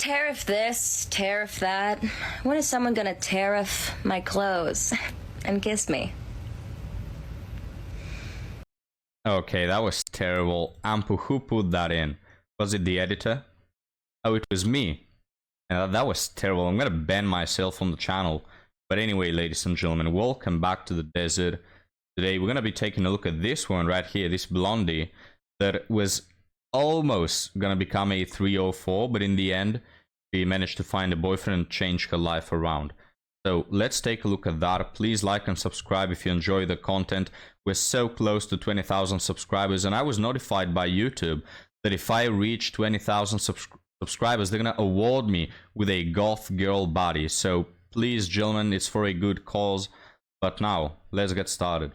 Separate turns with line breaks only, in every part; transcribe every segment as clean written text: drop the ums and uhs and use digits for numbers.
Tariff this, tariff that. When is someone gonna tariff my clothes and kiss me?
Okay, that was terrible. Ampu, who put that in? Was it the editor? Oh, it was me. That was terrible. I'm gonna ban myself on the channel. But anyway, ladies and gentlemen, welcome back to the desert. Today we're gonna be taking a look at this one right here, this blondie that was almost gonna become a 304, but in the end she managed to find a boyfriend and change her life around. So let's take a look at that. Please like and subscribe if you enjoy the content. We're so close to 20,000 subscribers, and I was notified by YouTube that if I reach 20,000 subscribers, they're gonna award me with a goth girl body. So please, gentlemen, it's for a good cause. But now let's get started.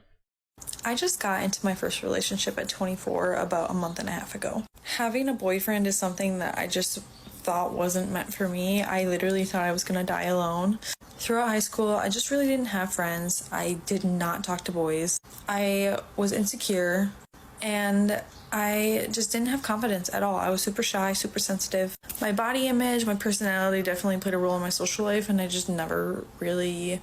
I just got into my first relationship at 24 about a month and a half ago. Having a boyfriend is something that I just thought wasn't meant for me. I literally thought I was gonna die alone. Throughout high school, I just really didn't have friends. I did not talk to boys. I was insecure and I just didn't have confidence at all. I was super shy, super sensitive. My body image, my personality definitely played a role in my social life, and I just never really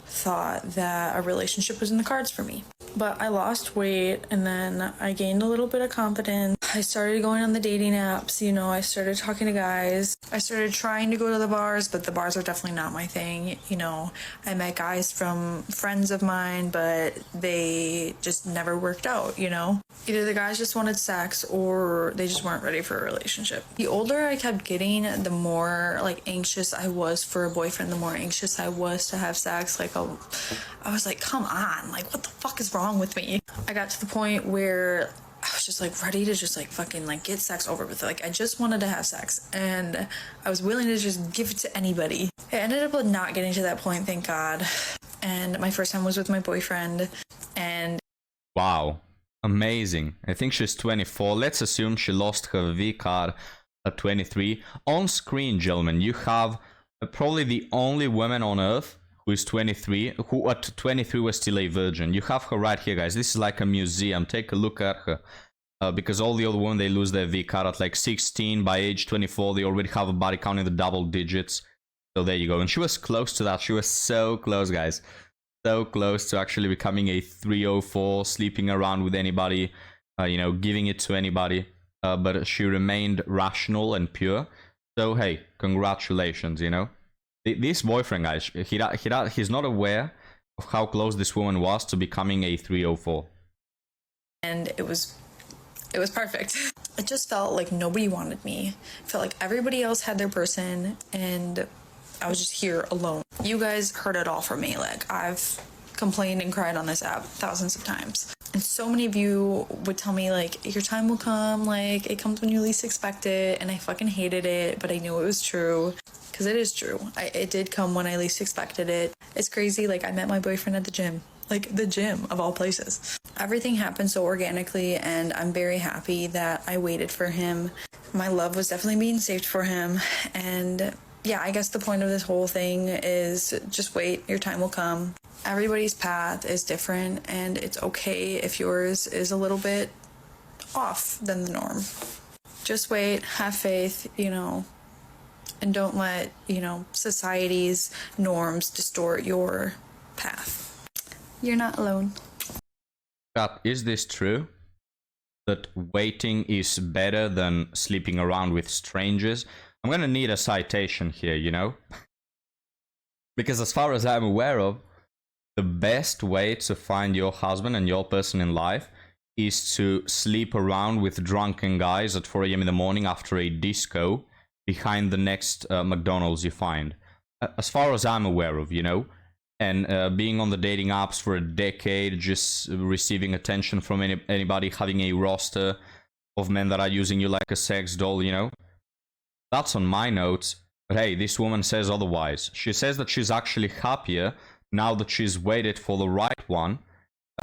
thought that a relationship was in the cards for me. But I lost weight and then I gained a little bit of confidence. I started going on the dating apps, you know, I started talking to guys. I started trying to go to the bars, but the bars are definitely not my thing. You know, I met guys from friends of mine, but they just never worked out, you know? Either the guys just wanted sex or they just weren't ready for a relationship. The older I kept getting, the more like anxious I was for a boyfriend, the more anxious I was to have sex. Like I was like, come on, like what the fuck is wrong with me? I got to the point where I was just like ready to just like fucking like get sex over with. Like I just wanted to have sex and I was willing to just give it to anybody. It ended up not getting to that point, thank God. And my first time was with my boyfriend and
Wow, amazing. I think she's 24. Let's assume she lost her V card at 23. On screen, gentlemen, you have probably the only woman on earth who is 23, who at 23 was still a virgin. You have her right here, guys. This is like a museum. Take a look at her. Because all the other women, they lose their V card at like 16. By age 24, they already have a body count in the double digits. So there you go. And she was close to that. She was so close, guys. So close to actually becoming a 304, sleeping around with anybody, you know, giving it to anybody. But she remained rational and pure. So, hey, congratulations, you know. This boyfriend, guys, he's not aware of how close this woman was to becoming a 304.
and it was perfect. It just felt like nobody wanted me. It felt like everybody else had their person and I was just here alone. You guys heard it all from me. Like I've complained and cried on this app thousands of times. And so many of you would tell me like, your time will come, like it comes when you least expect it. And I fucking hated it, but I knew it was true. Because it is true. It did come when I least expected it. It's crazy, like I met my boyfriend at the gym. Like the gym of all places. Everything happened so organically and I'm very happy that I waited for him. My love was definitely being saved for him. And yeah, I guess the point of this whole thing is just wait, your time will come. Everybody's path is different and it's okay if yours is a little bit off than the norm. Just wait, have faith, you know, and don't let, you know, society's norms distort your path. You're not alone.
But is this true? That waiting is better than sleeping around with strangers? I'm gonna need a citation here, you know? Because as far as I'm aware of, the best way to find your husband and your person in life is to sleep around with drunken guys at 4 a.m. in the morning after a disco behind the next McDonald's you find. As far as I'm aware of, you know? And being on the dating apps for a decade, just receiving attention from anybody, having a roster of men that are using you like a sex doll, you know? That's on my notes. But hey, this woman says otherwise. She says that she's actually happier now that she's waited for the right one.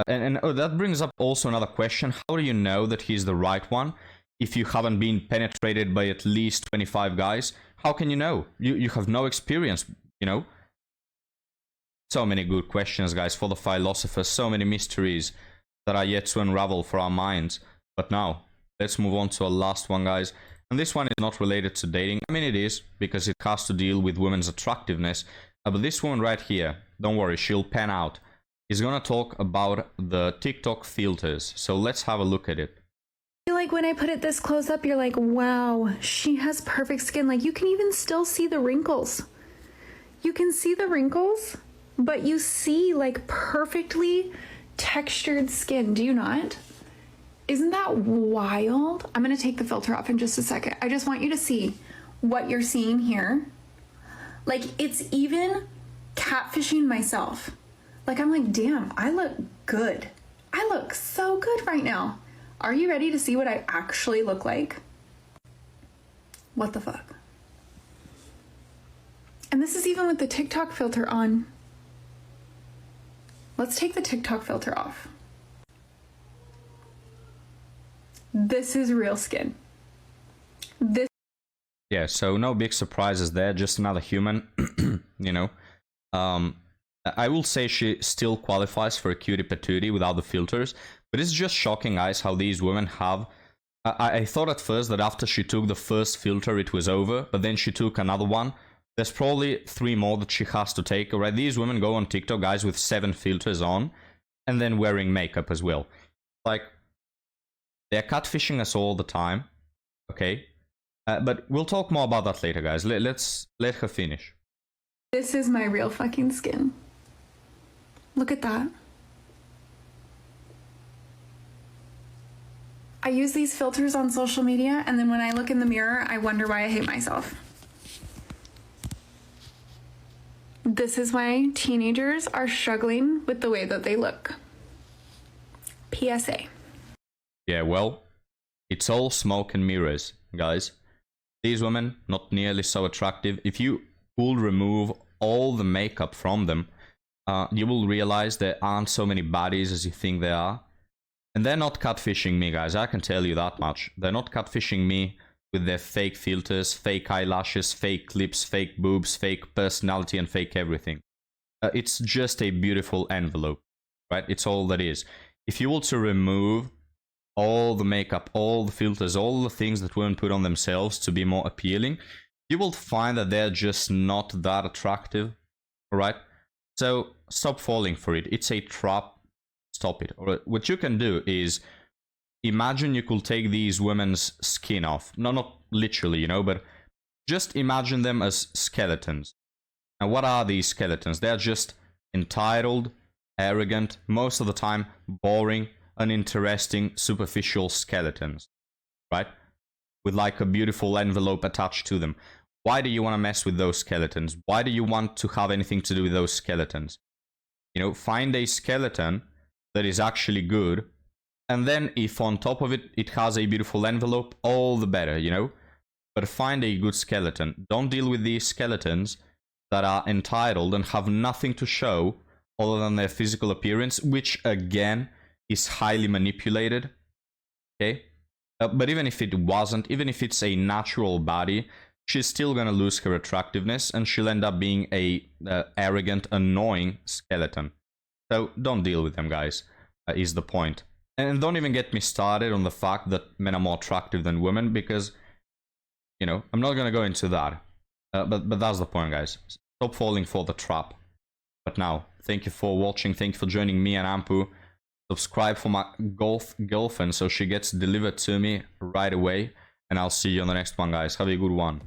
And that brings up also another question. How do you know that he's the right one if you haven't been penetrated by at least 25 guys? How can you know? You have no experience, you know? So many good questions, guys, for the philosophers. So many mysteries that are yet to unravel for our minds. But now, let's move on to our last one, guys. And this one is not related to dating. I mean, it is, because it has to deal with women's attractiveness. But this woman right here, don't worry, she'll pan out, is gonna talk about the TikTok filters. So let's have a look at it.
Like when I put it this close up, you're like, wow, she has perfect skin. Like you can even still see the wrinkles. You can see the wrinkles, but you see like perfectly textured skin. Do you not? Isn't that wild? I'm gonna take the filter off in just a second. I just want you to see what you're seeing here. Like it's even catfishing myself. Like I'm like, damn, I look good. I look so good right now. Are you ready to see what I actually look like? What the fuck? And this is even with the TikTok filter on. Let's take the TikTok filter off. This is real skin. This.
Yeah, so no big surprises there, just another human, you know. I will say she still qualifies for a cutie patootie without the filters, but it's just shocking, guys, how these women have... I thought at first that after she took the first filter it was over, but then she took another one. There's probably 3 more that she has to take, alright? These women go on TikTok, guys, with 7 filters on, and then wearing makeup as well. Like, they're catfishing us all the time, okay? But we'll talk more about that later, guys. Let's let her finish.
This is my real fucking skin. Look at that. I use these filters on social media, and then when I look in the mirror, I wonder why I hate myself. This is why teenagers are struggling with the way that they look. PSA.
Yeah, well, it's all smoke and mirrors, guys. These women, not nearly so attractive. If you will remove all the makeup from them, you will realize there aren't so many bodies as you think there are. And they're not catfishing me, guys. I can tell you that much. They're not catfishing me with their fake filters, fake eyelashes, fake lips, fake boobs, fake personality, and fake everything. It's just a beautiful envelope, right? It's all that is. If you were to remove all the makeup, all the filters, all the things that women put on themselves to be more appealing, you will find that they're just not that attractive, all right? So stop falling for it. It's a trap. Stop it. Or what you can do is imagine you could take these women's skin off. No, not literally, you know, but just imagine them as skeletons. Now, what are these skeletons? They're just entitled, arrogant, most of the time boring, uninteresting, superficial skeletons, right? With like a beautiful envelope attached to them. Why do you want to mess with those skeletons? Why do you want to have anything to do with those skeletons? You know, find a skeleton that is actually good, and then if on top of it, it has a beautiful envelope, all the better, you know? But find a good skeleton. Don't deal with these skeletons that are entitled and have nothing to show other than their physical appearance, which again is highly manipulated, okay? But even if it wasn't, even if it's a natural body, she's still gonna lose her attractiveness and she'll end up being a arrogant, annoying skeleton. So don't deal with them, guys, is the point. And don't even get me started on the fact that men are more attractive than women, because, you know, I'm not gonna go into that. But that's the point, guys. Stop falling for the trap. But now, thank you for watching, thank you for joining me and Ampu. Subscribe for my golf girlfriend so she gets delivered to me right away. And I'll see you on the next one, guys. Have a good one.